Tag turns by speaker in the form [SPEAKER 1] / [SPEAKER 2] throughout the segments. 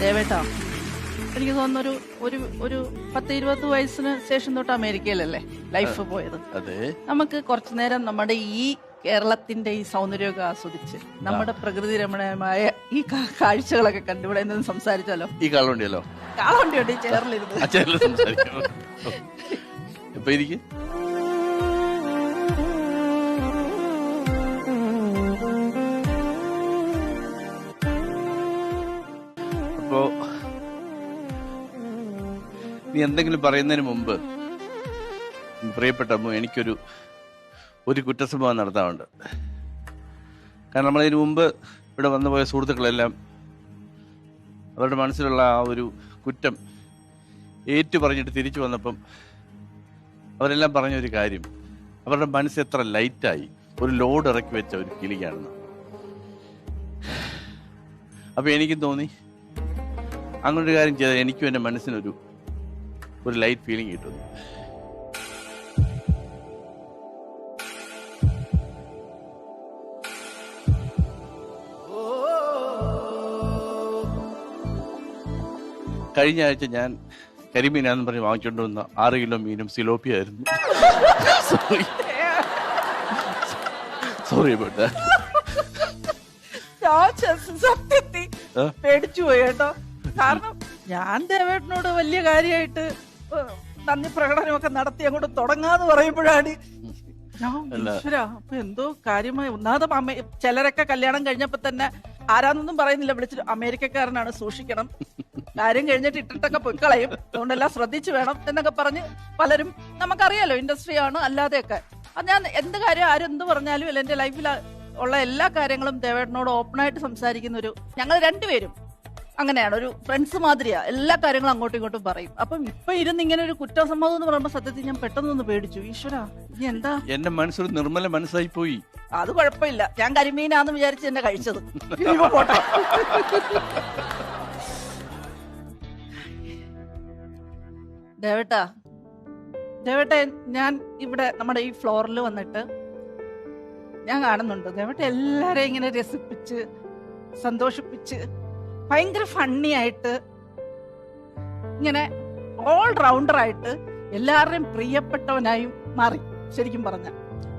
[SPEAKER 1] ദേവേട്ടാ, എനിക്ക് തോന്നുന്നു ഒരു 10-20 വയസ്സിന് ശേഷം തൊട്ട് അമേരിക്കയിലല്ലേ ലൈഫ് പോയത്. നമുക്ക് കുറച്ചു നേരം നമ്മുടെ ഈ കേരളത്തിന്റെ ഈ സൗന്ദര്യമൊക്കെ ആസ്വദിച്ച് നമ്മുടെ പ്രകൃതി രമണീയമായ ഈ കാഴ്ചകളൊക്കെ കണ്ടുവിടെ നിന്ന് സംസാരിച്ചാലോ?
[SPEAKER 2] ഈ കാളുണ്ടിയല്ലോ,
[SPEAKER 1] കാളുണ്ടിയുണ്ട് ഈ ചേർലിരുന്ന്.
[SPEAKER 2] അപ്പോ നീ എന്തെങ്കിലും പറയുന്നതിന് മുമ്പ് പ്രിയപ്പെട്ട അമ്മ, എനിക്കൊരു കുറ്റസംഭവം നടത്താറുണ്ട്. കാരണം നമ്മളതിന് മുമ്പ് ഇവിടെ വന്നുപോയ സുഹൃത്തുക്കളെല്ലാം അവരുടെ മനസ്സിലുള്ള ആ ഒരു കുറ്റം ഏറ്റു പറഞ്ഞിട്ട് തിരിച്ചു വന്നപ്പം അവരെല്ലാം പറഞ്ഞൊരു കാര്യം, അവരുടെ മനസ്സ് എത്ര ലൈറ്റായി, ഒരു ലോഡ് ഇറക്കി വെച്ച ഒരു ഫീലിംഗാണെന്ന്. അപ്പൊ എനിക്കും തോന്നി അങ്ങനൊരു കാര്യം ചെയ്താൽ എനിക്കും എൻ്റെ മനസ്സിനൊരു ലൈറ്റ് ഫീലിംഗ് കിട്ടുന്നു. കഴിഞ്ഞ ആഴ്ച ഞാൻ കരിമീനാന്ന് പറഞ്ഞ് വാങ്ങിച്ചോണ്ട് വന്ന 6 കിലോ മീനും സിലോപ്പിയ ആയിരുന്നു. സോറി ബട്ട്
[SPEAKER 1] സത്യത്തിൽ പേടിച്ചു പോയി കേട്ടോ. കാരണം ഞാൻ ദേവേട്ടനോട് വലിയ കാര്യമായിട്ട് നന്ദി പ്രകടനമൊക്കെ നടത്തി അങ്ങോട്ട് തുടങ്ങാന്ന് പറയുമ്പോഴാണ് അപ്പൊ എന്തോ കാര്യമായി. ഒന്നാമത് ചിലരൊക്കെ കല്യാണം കഴിഞ്ഞപ്പോ തന്നെ ആരാന്നൊന്നും പറയുന്നില്ല, വിളിച്ചിട്ട് അമേരിക്കക്കാരനാണ്, സൂക്ഷിക്കണം, കാര്യം കഴിഞ്ഞിട്ട് ഇട്ടിട്ടൊക്കെ പൊയ്ക്കളയും, അതുകൊണ്ടെല്ലാം ശ്രദ്ധിച്ചു വേണം എന്നൊക്കെ പറഞ്ഞ് പലരും, നമുക്കറിയാലോ ഇൻഡസ്ട്രി ആണ് അല്ലാതെയൊക്കെ. അത് ഞാൻ എന്ത് കാര്യം ആരും എന്ത് പറഞ്ഞാലും അല്ല, എന്റെ ലൈഫിൽ ഉള്ള എല്ലാ കാര്യങ്ങളും ദേവേട്ടനോട് ഓപ്പണായിട്ട് സംസാരിക്കുന്ന ഞങ്ങൾ രണ്ടുപേരും അങ്ങനെയാണ്, ഒരു ഫ്രണ്ട്സ് മാതിരിയാ. എല്ലാ കാര്യങ്ങളും അങ്ങോട്ടും ഇങ്ങോട്ടും പറയും. അപ്പം ഇപ്പൊ ഇരുന്ന് ഇങ്ങനെ ഒരു കുറ്റസമ്മതം എന്ന് പറയുമ്പോ സത്യത്തിൽ ഞാൻ പെട്ടെന്നൊന്ന് പേടിച്ചു. ഈശ്വരാ, ഇനി എന്താ? എന്റെ
[SPEAKER 2] മനസ്സൊരു നിർമ്മല മനസ്സായി പോയി.
[SPEAKER 1] അത് കുഴപ്പമില്ല, ഞാൻ കരിമീനാന്ന് വിചാരിച്ച് എന്നെ കഴിച്ചത്. പോട്ടെ. ദേവേട്ട, ഞാൻ ഇവിടെ നമ്മുടെ ഈ ഫ്ലോറിൽ വന്നിട്ട് ഞാൻ കാണുന്നുണ്ട് ദേവേട്ട എല്ലാരെയും ഇങ്ങനെ രസിപ്പിച്ച് സന്തോഷിപ്പിച്ച് ഭയങ്കര ഫണ്ണി ആയിട്ട് ഇങ്ങനെ ഓൾ റൗണ്ടർ ആയിട്ട് എല്ലാവരുടെയും പ്രിയപ്പെട്ടവനായും മാറി. ശരിക്കും പറഞ്ഞ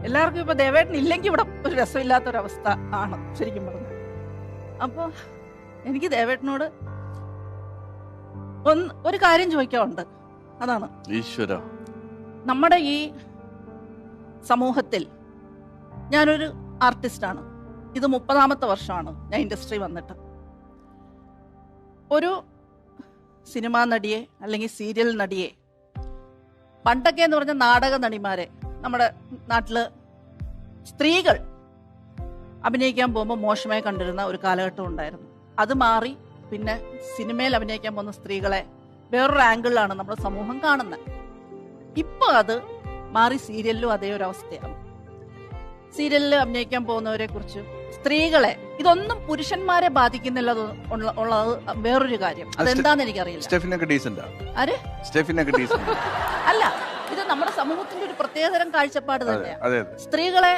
[SPEAKER 1] എല്ലാവർക്കും ഇപ്പൊ ദേവേട്ടൻ ഇല്ലെങ്കിൽ ഇവിടെ ഒരു രസമില്ലാത്തൊരവസ്ഥ ആണ് ശരിക്കും പറഞ്ഞ. അപ്പൊ എനിക്ക് ദേവേട്ടനോട് ഒരു കാര്യം ചോദിക്കാറുണ്ട്. അതാണ്,
[SPEAKER 2] ഈശ്വര,
[SPEAKER 1] നമ്മുടെ ഈ സമൂഹത്തിൽ ഞാനൊരു ആർട്ടിസ്റ്റാണ്. ഇത് 30ാമത്തെ വർഷമാണ് ഞാൻ ഇൻഡസ്ട്രി വന്നിട്ട്. ഒരു സിനിമാ നടിയെ അല്ലെങ്കിൽ സീരിയൽ നടിയെ, പണ്ടൊക്കെ എന്ന് പറഞ്ഞ നാടക നടിമാരെ നമ്മുടെ നാട്ടില് സ്ത്രീകൾ അഭിനയിക്കാൻ പോകുമ്പോൾ മോശമായി കണ്ടിരുന്ന ഒരു കാലഘട്ടം ഉണ്ടായിരുന്നു. അത് മാറി പിന്നെ സിനിമയിൽ അഭിനയിക്കാൻ പോകുന്ന സ്ത്രീകളെ വേറൊരു ആംഗിളിലാണ് നമ്മുടെ സമൂഹം കാണുന്നത്. ഇപ്പൊ അത് മാറി സീരിയലിലും അതേ ഒരു അവസ്ഥയാണ്. സീരിയലിൽ അഭിനയിക്കാൻ പോകുന്നവരെ കുറിച്ച്, സ്ത്രീകളെ, ഇതൊന്നും പുരുഷന്മാരെ ബാധിക്കുന്നില്ല ഉള്ളത് വേറൊരു കാര്യം. അതെന്താന്ന് എനിക്കറിയില്ല. അല്ല, ഇത് നമ്മുടെ സമൂഹത്തിന്റെ ഒരു പ്രത്യേകതരം കാഴ്ചപ്പാട് തന്നെയാണ്. സ്ത്രീകളെ,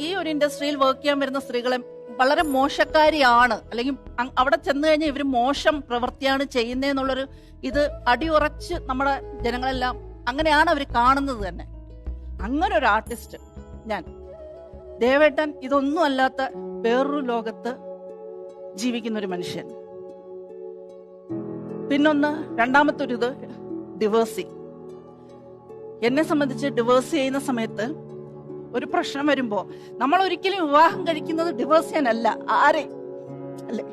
[SPEAKER 1] ഈ ഒരു ഇൻഡസ്ട്രിയിൽ വർക്ക് ചെയ്യാൻ വരുന്ന സ്ത്രീകളെ വളരെ മോശക്കാരിയാണ്, അല്ലെങ്കിൽ അവിടെ ചെന്ന് കഴിഞ്ഞാൽ ഇവര് മോശം പ്രവൃത്തിയാണ് ചെയ്യുന്നതെന്നുള്ളൊരു ഇത് അടിയുറച്ച് നമ്മുടെ ജനങ്ങളെല്ലാം അങ്ങനെയാണ് അവർ കാണുന്നത് തന്നെ. അങ്ങനെ ഒരു ആർട്ടിസ്റ്റ് ഞാൻ, ദേവേട്ടൻ ഇതൊന്നും അല്ലാത്ത വേറൊരു ലോകത്ത് ജീവിക്കുന്ന ഒരു മനുഷ്യൻ. പിന്നൊന്ന്, രണ്ടാമത്തെ ഒരു ഇത് ഡിവേഴ്സി. എന്നെ സംബന്ധിച്ച് ഡിവേഴ്സ് ചെയ്യുന്ന സമയത്ത് ഒരു പ്രശ്നം വരുമ്പോ നമ്മൾ ഒരിക്കലും വിവാഹം കഴിക്കുന്നത് ഡിവേഴ്സ് ചെയ്യാനല്ല, ആരെ അല്ലേ,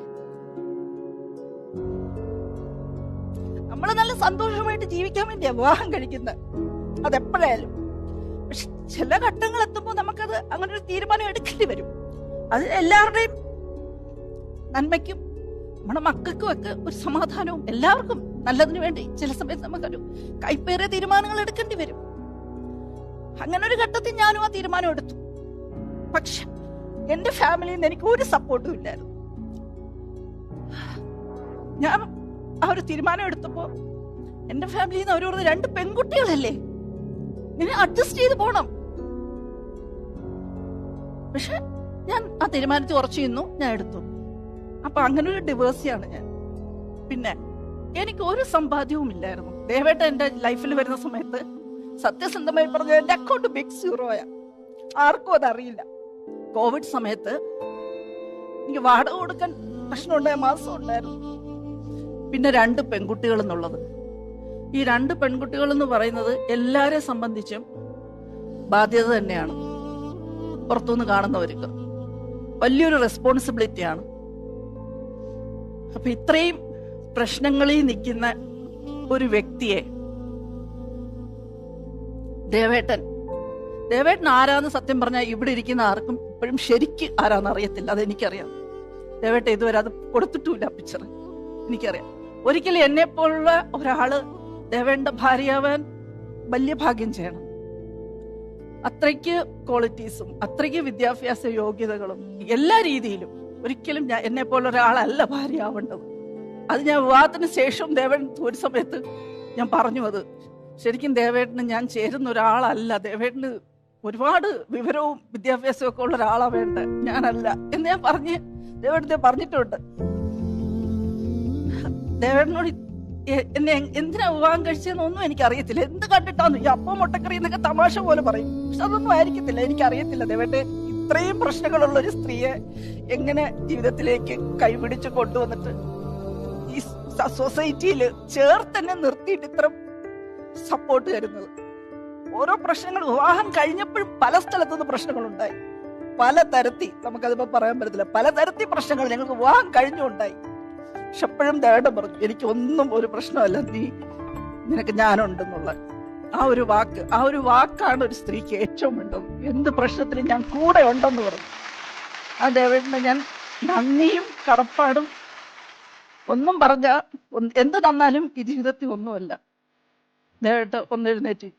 [SPEAKER 1] നമ്മൾ നല്ല സന്തോഷമായിട്ട് ജീവിക്കാൻ വേണ്ടിയാ വിവാഹം കഴിക്കുന്നത്, അതെപ്പോഴായാലും. പക്ഷെ ചില ഘട്ടങ്ങൾ എത്തുമ്പോൾ നമുക്കത് അങ്ങനെ ഒരു തീരുമാനം എടുക്കേണ്ടി വരും. അത് എല്ലാവരുടെയും നന്മയ്ക്കും നമ്മുടെ മക്കൾക്കും ഒക്കെ ഒരു സമാധാനവും എല്ലാവർക്കും നല്ലതിനു വേണ്ടി ചില സമയത്ത് നമുക്കൊരു കൈപ്പേറിയ തീരുമാനങ്ങൾ എടുക്കേണ്ടി വരും. അങ്ങനെ ഒരു ഘട്ടത്തിൽ ഞാനും ആ തീരുമാനം എടുത്തു. പക്ഷെ എന്റെ ഫാമിലിയിൽ നിന്ന് എനിക്ക് ഒരു സപ്പോർട്ടും ഇല്ലായിരുന്നു. ഞാൻ ആ ഒരു തീരുമാനം എടുത്തപ്പോ എന്റെ ഫാമിലിയിൽ നിന്ന് അവരോട് 2 പെൺകുട്ടികളല്ലേ, നിന്നെ അഡ്ജസ്റ്റ് ചെയ്ത് പോണം. പക്ഷെ ഞാൻ ആ തീരുമാനത്തിൽ ഉറച്ചു നിന്നു, ഞാൻ എടുത്തു. അപ്പൊ അങ്ങനെ ഒരു ഡിവേഴ്സിയാണ് ഞാൻ. പിന്നെ എനിക്ക് ഒരു സമ്പാദ്യവും ഇല്ലായിരുന്നു. ദേവേട്ട എന്റെ ലൈഫിൽ വരുന്ന സമയത്ത് സത്യസന്ധമായി പറഞ്ഞ എന്റെ അക്കൗണ്ട് ബിഗ് സീറോയാ. ആർക്കും അതറിയില്ല. കോവിഡ് സമയത്ത് എനിക്ക് വാടക കൊടുക്കാൻ പ്രശ്നമുണ്ടായ മാസം ഉണ്ടായിരുന്നു. പിന്നെ 2 പെൺകുട്ടികൾ എന്നുള്ളത്, ഈ 2 പെൺകുട്ടികൾ എന്ന് പറയുന്നത് എല്ലാരെ സംബന്ധിച്ചും ബാധ്യത തന്നെയാണ്. പുറത്തുനിന്ന് കാണുന്നവർക്ക് വലിയൊരു റെസ്പോൺസിബിലിറ്റിയാണ്. അപ്പൊ ഇത്രയും പ്രശ്നങ്ങളിൽ നിൽക്കുന്ന ഒരു വ്യക്തിയെ ദേവേട്ടൻ ആരാന്ന് സത്യം പറഞ്ഞാൽ ഇവിടെ ഇരിക്കുന്ന ആർക്കും ഇപ്പോഴും ശരിക്ക് ആരാന്ന് അറിയത്തില്ല. അതെനിക്കറിയാം. ദേവേട്ടൻ ഇതുവരെ അത് കൊടുത്തിട്ടുമില്ല പിക്ചർ. എനിക്കറിയാം. ഒരിക്കലും എന്നെ പോലുള്ള ഒരാള് ദേവേട്ടന്റെ ഭാര്യയാവാൻ വലിയ ഭാഗ്യം ചെയ്യണം. അത്രയ്ക്ക് ക്വാളിറ്റീസും അത്രയ്ക്ക് വിദ്യാഭ്യാസ യോഗ്യതകളും എല്ലാ രീതിയിലും ഒരിക്കലും ഞാൻ എന്നെ പോലെ ഒരാളല്ല ഭാര്യയാവേണ്ടത്. അത് ഞാൻ വിവാഹത്തിന് ശേഷം ദേവേട്ടൻ ഒരു സമയത്ത് ഞാൻ പറഞ്ഞു, അത് ശരിക്കും ദേവേട്ടന് ഞാൻ ചേരുന്ന ഒരാളല്ല, ദേവേട്ടന് ഒരുപാട് വിവരവും വിദ്യാഭ്യാസവും ഒക്കെ ഉള്ള ഒരാളാ വേണ്ട, ഞാനല്ല എന്ന് ഞാൻ ദേവേട്ടനെ പറഞ്ഞിട്ടുണ്ട്. ദേവേട്ടനോട് എന്നെ എന്തിനാ വിവാഹം കഴിച്ചതെന്നൊന്നും എനിക്കറിയത്തില്ല. എന്ത് കണ്ടിട്ടാന്ന് ഈ അപ്പം മുട്ടക്കറി എന്നൊക്കെ തമാശ പോലെ പറയും. പക്ഷെ അതൊന്നും ആയിരിക്കത്തില്ല, എനിക്കറിയത്തില്ല. ദേവേട്ടെ ഇത്രയും പ്രശ്നങ്ങളുള്ള ഒരു സ്ത്രീയെ എങ്ങനെ ജീവിതത്തിലേക്ക് കൈപിടിച്ച് കൊണ്ടുവന്നിട്ട് ഈ സൊസൈറ്റിയിൽ ചേർത്തന്നെ നിർത്തിയിട്ട് ഇത്ര സപ്പോർട്ട് തരുന്നത്. ഓരോ പ്രശ്നങ്ങൾ വിവാഹം കഴിഞ്ഞപ്പോഴും പല സ്ഥലത്തുനിന്ന് പ്രശ്നങ്ങളുണ്ടായി. പലതരത്തിൽ, നമുക്കതിപ്പോ പറയാൻ പറ്റത്തില്ല, പലതരത്തിൽ പ്രശ്നങ്ങൾ ഞങ്ങൾക്ക് വിവാഹം കഴിഞ്ഞുണ്ടായി. പക്ഷെ എപ്പോഴും ദേവേട്ടൻ പറഞ്ഞു, എനിക്കൊന്നും ഒരു പ്രശ്നമല്ല, നിനക്ക് ഞാനുണ്ടെന്നുള്ള ആ ഒരു വാക്കാണ് ഒരു സ്ത്രീക്ക് ഏറ്റവും വേണ്ടത്. എന്ത് പ്രശ്നത്തിലും ഞാൻ കൂടെ ഉണ്ടെന്ന് പറഞ്ഞു. ആ ദേവേട്ടനെ ഞാൻ നന്ദിയും കടപ്പാടും ഒന്നും പറഞ്ഞ എന്ത് തന്നാലും ഈ ജീവിതത്തിൽ ഒന്നുമല്ല. ദേവേട്ട ഒന്ന് എഴുന്നേറ്റ്.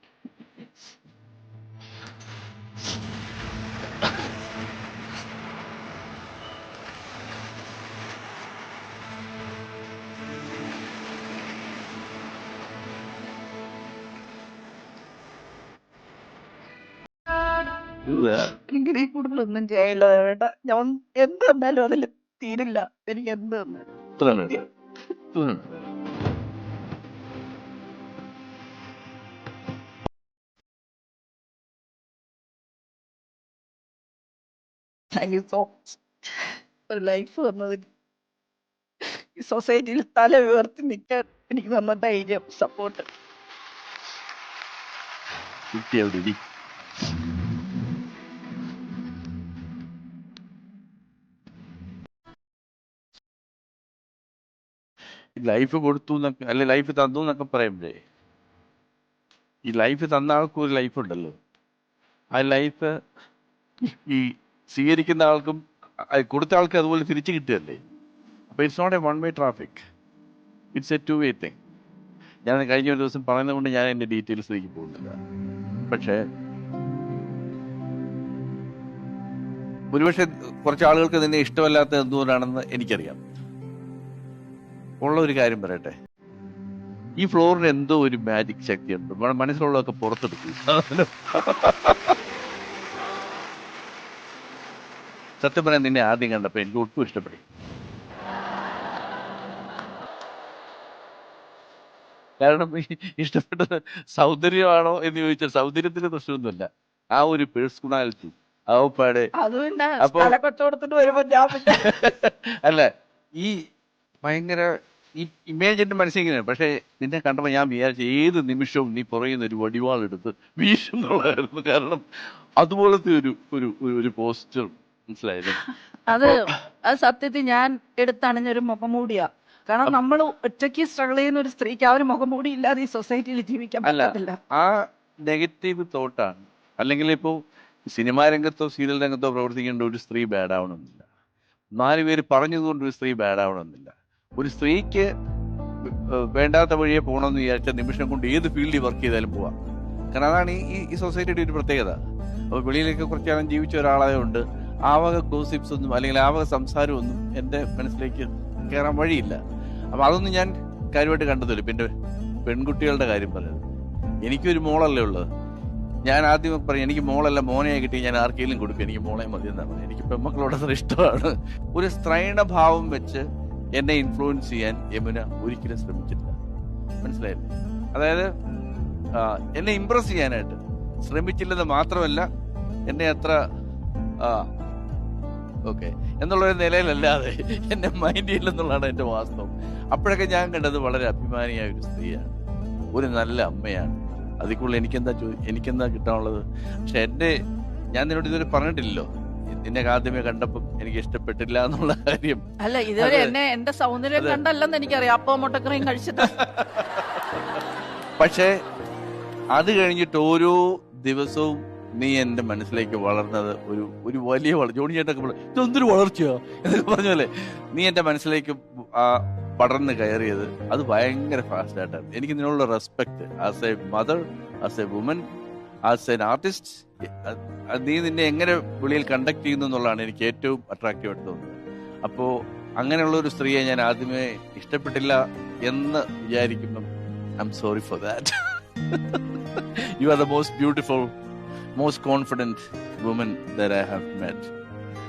[SPEAKER 1] ഇങ്ങനെ കൂടുതലൊന്നും ചെയ്യില്ല ദേവേട്ട. ഞാൻ എന്ത് തന്നാലും അതിൽ തീരില്ല. എനിക്ക് എന്ത് തന്നാലും താങ്ക് യു സോ മച്ച്. ഒരു ലൈഫ് തന്നതിന്, ഈ സൊസൈറ്റിയിൽ തല ഉയർത്തി നിൽക്കാൻ എനിക്ക് തന്ന ധൈര്യം, സപ്പോർട്ട്.
[SPEAKER 2] ലൈഫ് കൊടുത്തു എന്നൊക്കെ, അല്ലെ ലൈഫ് തന്നു എന്നൊക്കെ പറയുമ്പോഴേ, ഈ ലൈഫ് തന്ന ആൾക്കും ഒരു ലൈഫ് ഉണ്ടല്ലോ. ആ ലൈഫ് ഈ സ്വീകരിക്കുന്ന ആൾക്കും കൊടുത്ത ആൾക്കും അതുപോലെ തിരിച്ചു കിട്ടുകയല്ലേ. അപ്പോൾ it's not a one way traffic, it's a 2 way thing. ഞാൻ കഴിഞ്ഞ ഒരു ദിവസം പറയുന്നത് കൊണ്ട് ഞാൻ എൻ്റെ ഡീറ്റെയിൽസിലേക്ക് പോകുന്നില്ല. പക്ഷേ ഒരുപക്ഷെ കുറച്ച് ആളുകൾക്ക് നിന്നെ ഇഷ്ടമല്ലാത്ത എന്തുകൊണ്ടാണെന്ന് എനിക്കറിയാം. ഉള്ള ഒരു കാര്യം പറയട്ടെ, ഈ ഫ്ലോറിന് എന്തോ ഒരു മാജിക് ശക്തിയുണ്ട്. മനസ്സിലുള്ളതൊക്കെ പുറത്തെടുക്കും. സത്യം പറയാൻ നിന്നെ ആദ്യം കണ്ടപ്പോൾ എനിക്ക് ഒട്ടും ഇഷ്ടപ്പെട്ടു. കാരണം ഇഷ്ടപ്പെട്ടത് സൗന്ദര്യമാണോ എന്ന് ചോദിച്ചാൽ സൗന്ദര്യത്തിന്റെ പ്രശ്നമൊന്നുമല്ല, ആ ഒരു പേഴ്സണാലിറ്റി. അല്ല, ഈ ഭയങ്കര ഈ ഇമേജിന്റെ മനസ്സിങ്ങനെ. പക്ഷെ നിന്നെ കണ്ടപ്പോൾ ഞാൻ വിചാരിച്ച ഏത് നിമിഷവും നീ പുറയുന്ന ഒരു വടിവാളെടുത്ത് വീശുന്നുള്ളതായിരുന്നു. കാരണം അതുപോലത്തെ ഒരു പോസ്റ്റർ, മനസ്സിലായില്ലേ?
[SPEAKER 1] അത് സത്യത്തിൽ ഞാൻ എടുത്തണിഞ്ഞൊരു മുഖംമൂടിയാ. കാരണം നമ്മൾ ഒറ്റയ്ക്ക് സ്ട്രഗിൾ ചെയ്യുന്ന ഒരു സ്ത്രീക്ക് ആ ഒരു മുഖംമൂടി ഇല്ലാതെ ഈ സൊസൈറ്റിയിൽ ജീവിക്കാൻ പറ്റത്തില്ല.
[SPEAKER 2] ആ നെഗറ്റീവ് തോട്ടാണ്. അല്ലെങ്കിൽ ഇപ്പോൾ സിനിമാ രംഗത്തോ സീരിയൽ രംഗത്തോ പ്രവർത്തിക്കേണ്ട ഒരു സ്ത്രീ ബാഡ് ആവണമെന്നില്ല. 4 പേര് പറഞ്ഞതുകൊണ്ട് ഒരു സ്ത്രീ ബാഡ് ആവണമെന്നില്ല. ഒരു സ്ത്രീക്ക് വേണ്ടാത്ത വഴിയെ പോകണമെന്ന് വിചാരിച്ച നിമിഷം കൊണ്ട് ഏത് ഫീൽഡിൽ വർക്ക് ചെയ്താലും പോവാം. കാരണം അതാണ് ഈ സൊസൈറ്റിയുടെ ഒരു പ്രത്യേകത. അപ്പോൾ വെളിയിലേക്ക് കുറച്ച് കാലം ജീവിച്ച ഒരാളായതുകൊണ്ട് ആവക ഗോസിപ്സ് ഒന്നും അല്ലെങ്കിൽ ആവക സംസാരമൊന്നും എൻ്റെ മനസ്സിലേക്ക് കയറാൻ വഴിയില്ല. അപ്പം അതൊന്നും ഞാൻ കാര്യമായിട്ട് കണ്ടതില്ല. പിന്നെ പെൺകുട്ടികളുടെ കാര്യം പറയുന്നത്, എനിക്കൊരു മോളല്ലേ ഉള്ളത്. ഞാൻ ആദ്യം പറയും, എനിക്ക് മോളല്ല മോനെ കിട്ടി ഞാൻ ആർക്കെങ്കിലും കൊടുക്കും, എനിക്ക് മോളെ മതി എന്നാണ്. എനിക്ക് പെൺമക്കളോട് അത്ര ഇഷ്ടമാണ്. ഒരു സ്ത്രൈണ ഭാവം വെച്ച് എന്നെ ഇൻഫ്ലുവൻസ് ചെയ്യാൻ യമുന ഒരിക്കലും ശ്രമിച്ചിട്ടില്ല. മനസ്സിലായില്ലേ? അതായത് എന്നെ ഇംപ്രസ് ചെയ്യാനായിട്ട് ശ്രമിച്ചില്ലെന്ന് മാത്രമല്ല, എന്നെ അത്ര ഓക്കെ എന്നുള്ളൊരു നിലയിലല്ലാതെ എന്നെ മൈൻഡ് ചെയ്യില്ലെന്നുള്ളതാണ് എന്റെ വാസ്തവം. അപ്പോഴൊക്കെ ഞാൻ കണ്ടത് വളരെ അഭിമാനിയായ ഒരു സ്ത്രീയാണ്, ഒരു നല്ല അമ്മയാണ്. അതിക്കുള്ള എനിക്കെന്താ കിട്ടാനുള്ളത്? പക്ഷെ ഞാൻ നിന്നോട് ഇതുവരെ പറഞ്ഞിട്ടില്ലല്ലോ, നിന്നെ ആദ്യമേ കണ്ടപ്പം എനിക്ക് ഇഷ്ടപ്പെട്ടില്ല എന്നുള്ള കാര്യം.
[SPEAKER 1] അല്ല, ഇതുവരെ എന്റെ സൗന്ദര്യം കണ്ടല്ലെന്ന് എനിക്കറിയാം, അപ്പം മുട്ടക്കറിയും കഴിച്ചിട്ട്.
[SPEAKER 2] പക്ഷേ അത് കഴിഞ്ഞിട്ട് ഓരോ ദിവസവും നീ എന്റെ മനസ്സിലേക്ക് വളർന്നത് ഒരു വലിയ ജോണി ചേട്ടൊക്കെ ഇതൊന്നൊരു വളർച്ചയോ എന്നൊക്കെ പറഞ്ഞല്ലേ, നീ എന്റെ മനസ്സിലേക്ക് പടർന്ന് കയറിയത് അത് ഭയങ്കര ഫാസ്റ്റ് ആയിട്ടാണ്. എനിക്ക് നിന്നുള്ള respect as a mother, as a woman, as an artist, നീ നിന്നെ എങ്ങനെ വെളിയിൽ കണ്ടക്ട് ചെയ്യുന്നു എന്നുള്ളതാണ് എനിക്ക് ഏറ്റവും അട്രാക്റ്റീവ് ആയിട്ട് തോന്നുന്നത്. അപ്പോൾ അങ്ങനെയുള്ള ഒരു സ്ത്രീയെ ഞാൻ ആദ്യമേ ഇഷ്ടപ്പെട്ടില്ല എന്ന് വിചാരിക്കുമ്പം I'm sorry for that. You are the most beautiful, most confident woman that I have met.